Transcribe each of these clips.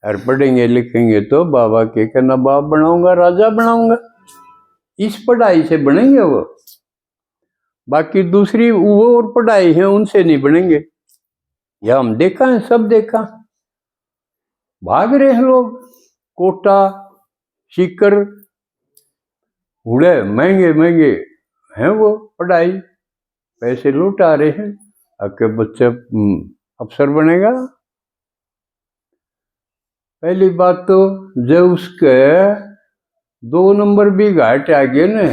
और पढ़ेंगे लिखेंगे तो बाबा के नवाब बनाऊंगा, राजा बनाऊंगा, इस पढ़ाई से बनेंगे वो। बाकी दूसरी वो और पढ़ाई है उनसे नहीं बनेंगे। या हम देखा है, सब देखा, भाग रहे हैं लोग, कोटा सीकर उड़े, महंगे महंगे हैं वो पढ़ाई, पैसे लुटा रहे हैं। आपके बच्चे अफसर बनेगा। पहली बात तो जब उसके 2 नंबर भी घाट आ गए ना,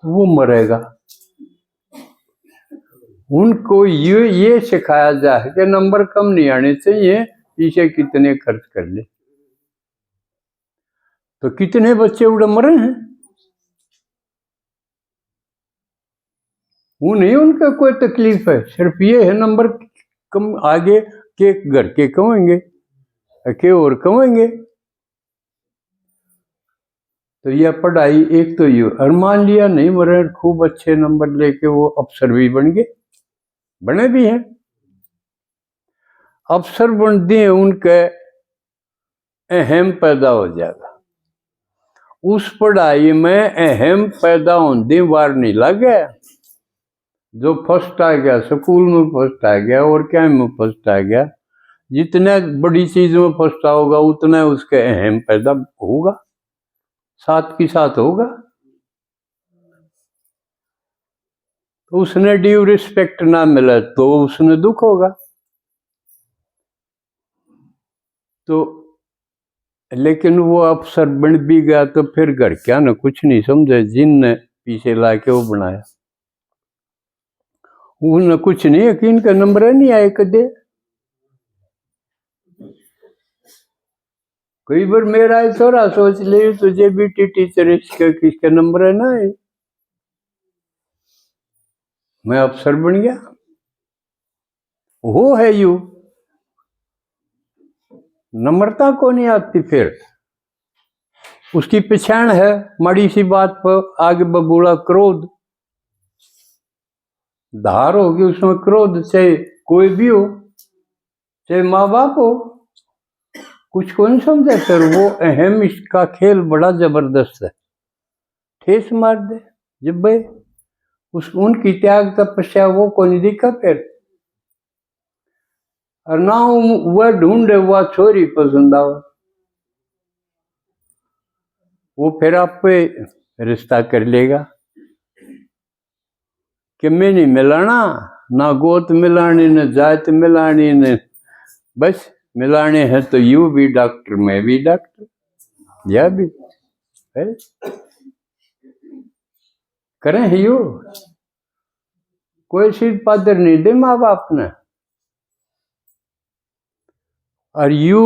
वो मरेगा। उनको ये सिखाया जाए कि नंबर कम नहीं आने चाहिए, इसे कितने खर्च कर ले। तो कितने बच्चे उड़ मरे हैं, वो नहीं उनका कोई तकलीफ है, सिर्फ ये है नंबर कम आगे के घर के कमाएंगे के और कमाएंगे। तो यह पढ़ाई एक तो ये, और मान लिया नहीं मरे, खूब अच्छे नंबर लेके वो अफसर भी बन गए, बने भी हैं। अफसर बन दिए, उनके अहम पैदा हो जाएगा। उस पढ़ाई में अहम पैदा होने बार नहीं लगे। जो फर्स्ट आ गया, स्कूल में फर्स्ट आ गया और क्या में फर्स्ट आ गया, जितना बड़ी चीज में फर्स्ट होगा उतना उसके अहम पैदा होगा, साथ की साथ होगा। तो उसने ड्यू रिस्पेक्ट ना मिला तो उसने दुख होगा। तो लेकिन वो अफसर बन भी गया तो फिर घर क्या न कुछ नहीं समझे, जिनने पीछे लाके वो बनाया, उन्हें कुछ नहीं, यकीन का नंबर नहीं आए कदे। कई बार मेरा थोड़ा सोच ले, तुझे भी टीचर इसका किसका नंबर है ना, मैं अफसर बन गया। वो है यू नम्रता को नहीं आती, फिर उसकी पहचान है माड़ी सी बात पर आगे बबूला क्रोध, धार होगी उसमें क्रोध, चाहे कोई भी हो, चाहे माँ बाप हो, कुछ को नहीं समझे। फिर वो अहम, इसका खेल बड़ा जबरदस्त है, ठेस मार दे जब भाई उनकी त्याग तपस्या वो को नहीं दिखा। फिर और ना वह ढूंढे वह छोरी पसंद आवे, वो फिर आप पे रिश्ता कर लेगा कि मैं नहीं मिलाना, ना गोत मिलानी, न जात मिलानी, न बस मिलाने हैं तो यू भी डॉक्टर, मैं भी डॉक्टर, यह भी है, करें यू। कोई सीध पादर नहीं दे माँ बाप ने। और यू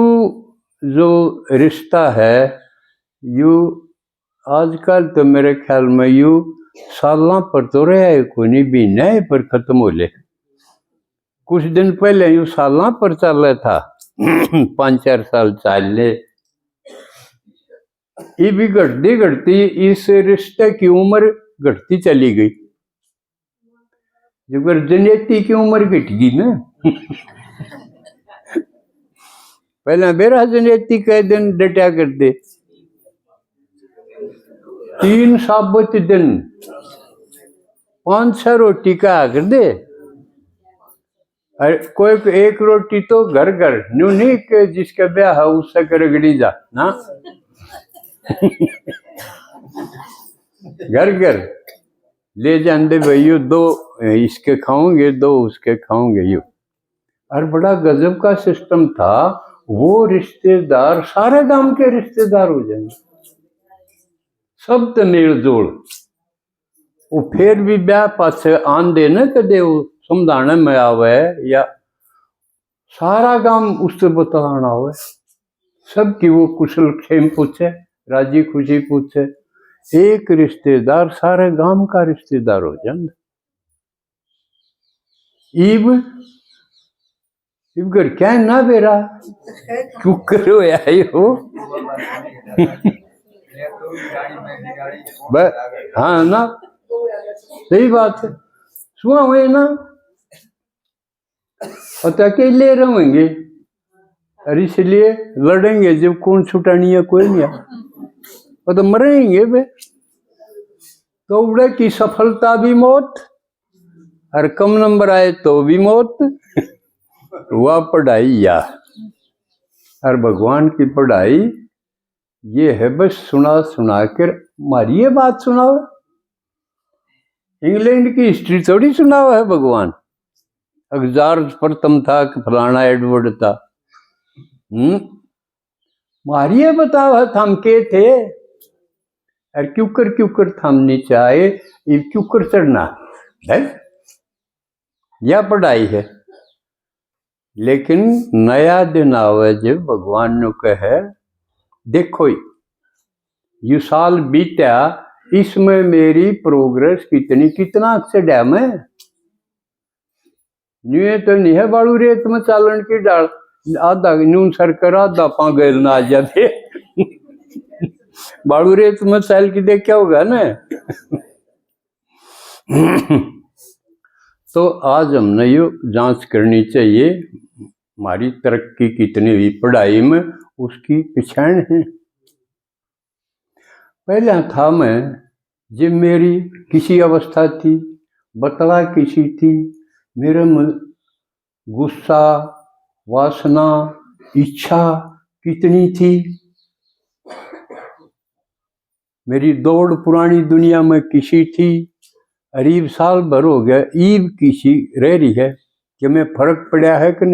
जो रिश्ता है, यू आजकल तो मेरे ख्याल में यू सालों पर तो रहा कोई नहीं, भी नए पर खत्म हो ले। कुछ दिन पहले यू सालों पर चल रहा था 5-4 साल चल ले, ये भी घटती घटती इस रिश्ते की उम्र घटती चली गई। जब जनेती की उम्र घट गई ना पहले मेरा जनेती कह दिन डटा कर दे, 3 साबुत दिन 5-6 रोटी का कर दे, और कोई एक रोटी तो घर घर न्यू नहीं कि जिसका ब्याह है उससे रगड़ी जा ना घर घर ले जाते भैया, 2 इसके खाओगे 2 उसके खाओगे यू। और बड़ा गजब का सिस्टम था, वो रिश्तेदार सारे गांव के रिश्तेदार हो जाएंगे, सब तो मेल जोड़, वो फिर भी ब्याह पास आन दे न कदे वो समझाने में आवे, या सारा गांव उससे बताना हो, सबकी वो कुशल क्षेम पूछे, राजी खुशी पूछे, एक रिश्तेदार सारे गांव का रिश्तेदार हो जाए। इब घर क्या ना बेरा क्यों करो हो हाँ ना, सही बात है, सुहा हुए ना, और तो अकेले रहेंगे, और इसलिए लड़ेंगे जब कौन छुटानी है कोई नहीं, वो तो मरेंगे वे। तो उड़े की सफलता भी मौत, और कम नंबर आए तो भी मौत। हुआ पढ़ाई या, और भगवान की पढ़ाई ये है बस सुना सुना कर हमारी ये बात सुनाओ। इंग्लैंड की हिस्ट्री थोड़ी सुनाओ है भगवान। जॉर्ज प्रथम था कि फलाना एडवर्ड था। हमारी ये बताओ है थम के थे, और क्यूकर थम नीचे आए, क्यूकर चढ़ना है या पढ़ाई है। लेकिन नया दिन आवे जब भगवान ने कहे देखो ये साल बीता, इसमें मेरी प्रोग्रेस कितना अक्सर डैम है। न्यू तो नहीं है बाड़ू रेत में चालन की डाल, आधा न्यून सरकर आधा पागल ना आ जाते। बाड़ू रेत में चाल की देख क्या होगा ना। तो आज हमने ये जांच करनी चाहिए हमारी तरक्की कितनी हुई पढ़ाई में, उसकी पहचान है। पहले था मैं जब मेरी किसी अवस्था थी, बतला किसी थी, मेरे में गुस्सा, वासना, इच्छा कितनी थी। मेरी दौड़ पुरानी दुनिया में किसी थी, अरीब साल भर हो गया ईब किसी रह रही है कि मैं फर्क पड़ा है कि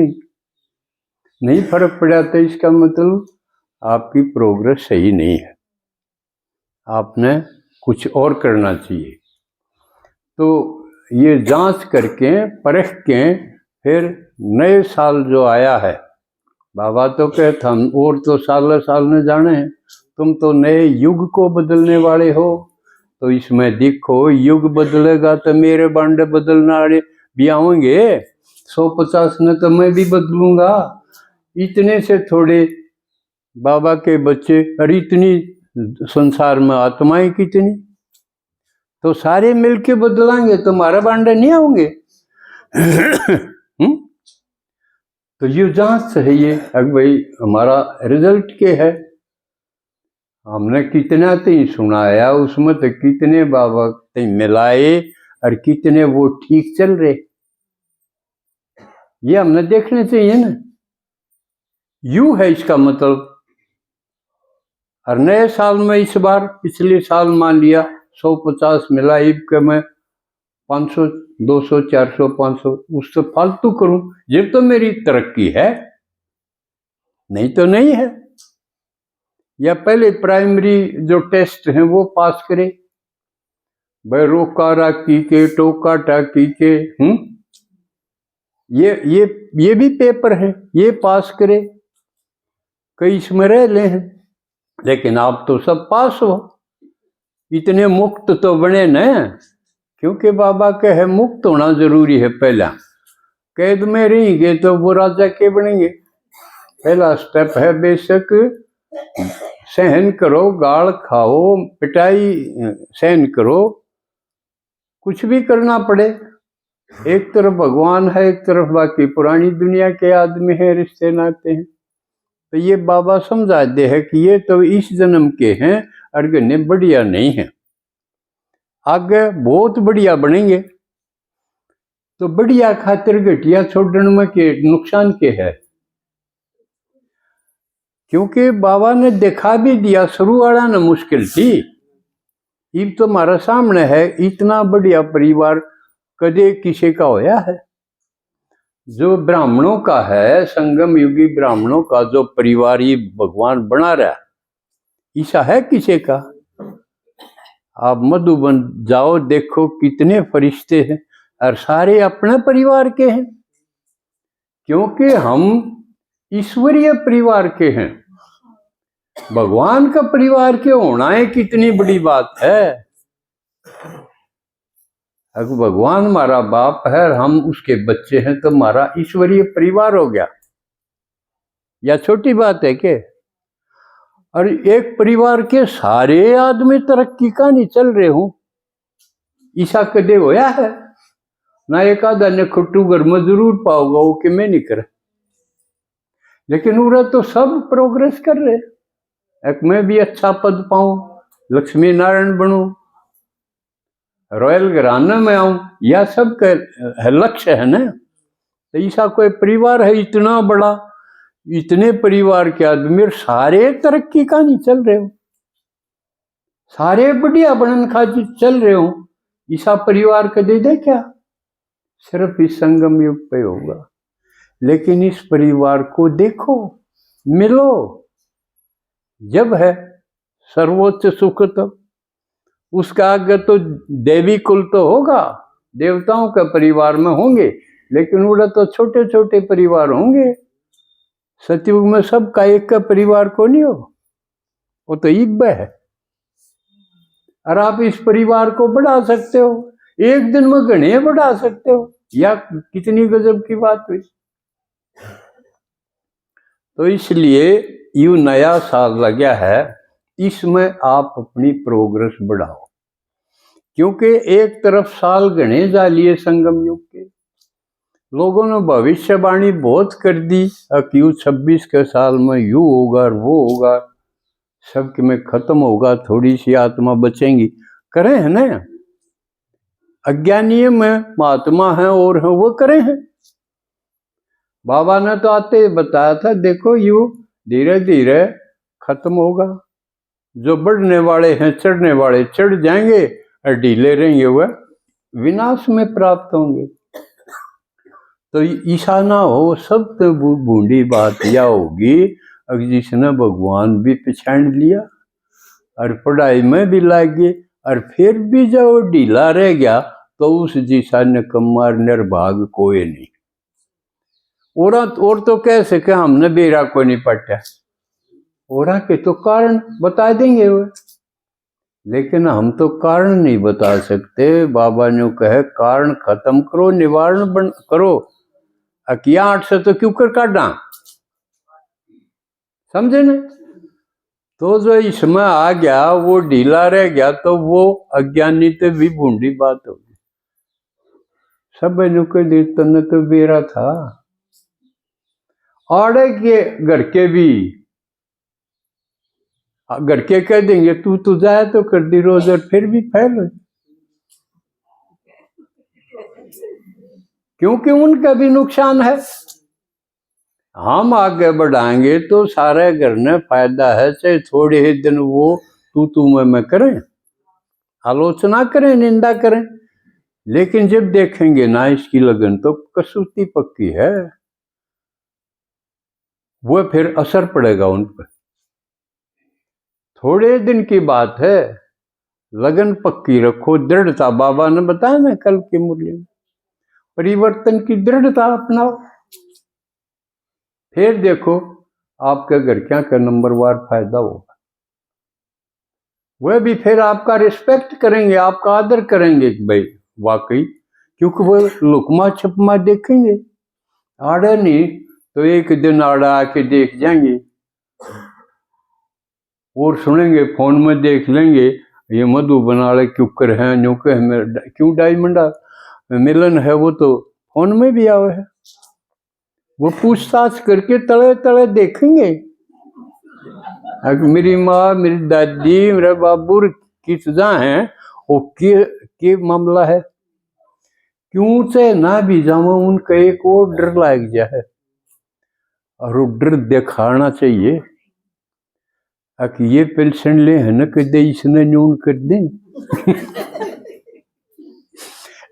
नहीं फर्क पड़ा, तो इसका मतलब आपकी प्रोग्रेस सही नहीं है, आपने कुछ और करना चाहिए। तो ये जांच करके परख के फिर नए साल जो आया है, बाबा तो कहते हम और तो साल साल में जाने हैं, तुम तो नए युग को बदलने वाले हो। तो इसमें देखो युग बदलेगा तो मेरे बांडे बदलने वाले भी आएंगे, 150 में तो मैं भी बदलूंगा। इतने से थोड़े बाबा के बच्चे, और इतनी संसार में आत्माएं कितनी, तो सारे मिलके बदलाएंगे तो हमारा बांडे नहीं आओगे। तो ये जांच है ये भाई हमारा रिजल्ट के है, हमने कितना तीन सुनाया उसमें तो कितने बाबा तीन मिलाए और कितने वो ठीक चल रहे, ये हमने देखने चाहिए ना। यू है इसका मतलब। और नए साल में इस बार पिछले साल मान लिया 150 मिला, ईब के मैं 500 200 400 500 उससे फालतू करूं, ये तो मेरी तरक्की है, नहीं तो नहीं है। या पहले प्राइमरी जो टेस्ट हैं वो पास करे, भाई रोका राकी के टोका टाकी के, ये भी पेपर है, ये पास करे, कई इसमें रह ले हैं, लेकिन आप तो सब पास हो, इतने मुक्त तो बने न, क्योंकि बाबा के है मुक्त होना जरूरी है। पहला कैद में रहेंगे तो वो राजा के बनेंगे। पहला स्टेप है बेशक सहन करो, गाल खाओ, पिटाई सहन करो, कुछ भी करना पड़े, एक तरफ भगवान है, एक तरफ बाकी पुरानी दुनिया के आदमी है, रिश्ते नाते हैं। तो ये बाबा समझा दे है कि ये तो इस जन्म के हैं और गन्ने बढ़िया नहीं है, आगे बहुत बढ़िया बनेंगे। तो बढ़िया खातिर घटिया छोड़ने में के नुकसान के है, क्योंकि बाबा ने दिखा भी दिया, शुरू वाला ना मुश्किल थी, अब तो हमारा सामने है। इतना बढ़िया परिवार कदे किसी का होया है, जो ब्राह्मणों का है, संगम युगी ब्राह्मणों का जो परिवार ये भगवान बना रहा, ऐसा है किसी का। आप मधुबन जाओ, देखो कितने फरिश्ते हैं और सारे अपने परिवार के हैं, क्योंकि हम ईश्वरीय परिवार के हैं। भगवान का परिवार के होना है कितनी बड़ी बात है। अगर भगवान हमारा बाप है और हम उसके बच्चे हैं तो हमारा ईश्वरीय परिवार हो गया, या छोटी बात है के। और एक परिवार के सारे आदमी तरक्की का नहीं चल रहे हूं, ईसा कदे होया है ना। एक आधा ने खुट्टू घर में जरूर पाओगा वो कि मैं नहीं कर, लेकिन उरा तो सब प्रोग्रेस कर रहे, एक मैं भी अच्छा पद पाऊं, लक्ष्मी नारायण बनूं, रॉयल घराने में आऊं, यह सब का लक्ष्य है ना। तो ऐसा कोई परिवार है इतना बड़ा, इतने परिवार के आदमी सारे तरक्की का नहीं चल रहे हो, सारे बढ़िया बनन खा चल रहे हो, ऐसा परिवार का दे दे क्या? सिर्फ इस संगम युग पे होगा। लेकिन इस परिवार को देखो, मिलो, जब है सर्वोच्च सुख तो उसका आगे तो देवी कुल तो होगा, देवताओं का परिवार में होंगे, लेकिन उड़ा तो छोटे छोटे परिवार होंगे। सतयुग में सबका एक का परिवार को नहीं हो, वो तो ईब है। और आप इस परिवार को बढ़ा सकते हो, एक दिन में घने बढ़ा सकते हो, या कितनी गजब की बात हुई। तो इसलिए यू नया साल लगा है, इसमें आप अपनी प्रोग्रेस बढ़ाओ, क्योंकि एक तरफ साल घने जा लिए संगम युग के, लोगों ने भविष्यवाणी बहुत कर दी कि 26 के साल में यू होगा वो होगा, सबके में खत्म होगा, थोड़ी सी आत्मा बचेंगी, करे है ना। अज्ञानी में महात्मा है और है वो करे हैं। बाबा ने तो आते बताया था, देखो यू धीरे धीरे खत्म होगा, जो बढ़ने वाले हैं चढ़ने वाले चढ़ जाएंगे और ढीले रहेंगे वह विनाश में प्राप्त होंगे। तो ईसा ना हो, सब तो बूढ़ी बात यह होगी जिसने भगवान भी पहचान लिया और पढ़ाई में भी लग गए, और फिर भी जब ढीला रह गया तो उस जैसा निकम्मा निर्भाग कोई नहीं। और तो कह सके हमने बेरा को नहीं पढ़ा, और के तो कारण बता देंगे वो, लेकिन हम तो कारण नहीं बता सकते। बाबा ने कहे कारण खत्म करो, निवारण करो, अकिया 8 से तो क्यों कर काटा, समझे ना। तो जो इसमें आ गया वो ढीला रह गया, तो वो अज्ञानी तो भी बूढ़ी बात होगी। सब के दिन तो बेरा था, आड़े के घर के भी घर के कह देंगे तू तो जाए तो कर दी रोज, और फिर भी फैल हो, क्योंकि उनका भी नुकसान है। हम आगे बढ़ाएंगे तो सारे घर ने फायदा है, चाहे थोड़े ही दिन वो तू मैं करें, आलोचना करें, निंदा करें, लेकिन जब देखेंगे ना इसकी लगन तो कसूती पक्की है, वो फिर असर पड़ेगा उन पर। थोड़े दिन की बात है, लगन पक्की रखो, दृढ़ता, बाबा ने बताया ना कल की मुरली में, परिवर्तन की दृढ़ता अपनाओ, फिर देखो आपके घर क्या का नंबरवार फायदा होगा। वह भी फिर आपका रिस्पेक्ट करेंगे, आपका आदर करेंगे कि भाई वाकई, क्योंकि वो लुकमा छपमा देखेंगे, आड़े नहीं तो एक दिन आड़ा आके देख जाएंगे और सुनेंगे, फोन में देख लेंगे, ये मधु बनाले क्यों कर है, क्यों डायमंड मिलन है, वो तो फोन में भी आवे है, वो पूछताछ करके तले तले देखेंगे। मेरी माँ, मेरी दादी, मेरे बाबू कितना है, वो के मामला है, क्यों से ना भी जावा उनका एक और डर लग जाए, और वो डर दिखाना चाहिए कि ये पेंशन ले है न कर दे, इसने न्यून कर दे।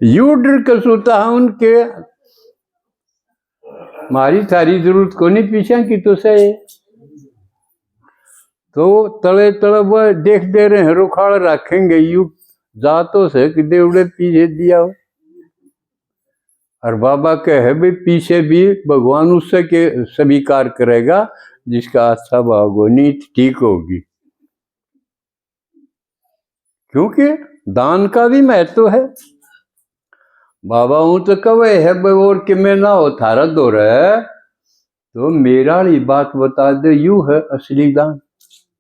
यू डर कसोता है उनके, मारी थारी जरूरत को नहीं पीछा की तो से, तो तले तले वह देख दे रहे हैं, रुखाड़ रखेंगे, यू जातो से कि देवड़े पीछे दिया हो। और बाबा कहे भाई पीछे भी भगवान उससे के स्वीकार करेगा जिसका अच्छा भाव हो, नीति ठीक होगी, क्योंकि दान का भी महत्व है। बाबा हूं तो कवे है भाई और कि मैं ना हो थारा दो रहे, तो मेरा ही बात बता दे, यू है असली दान।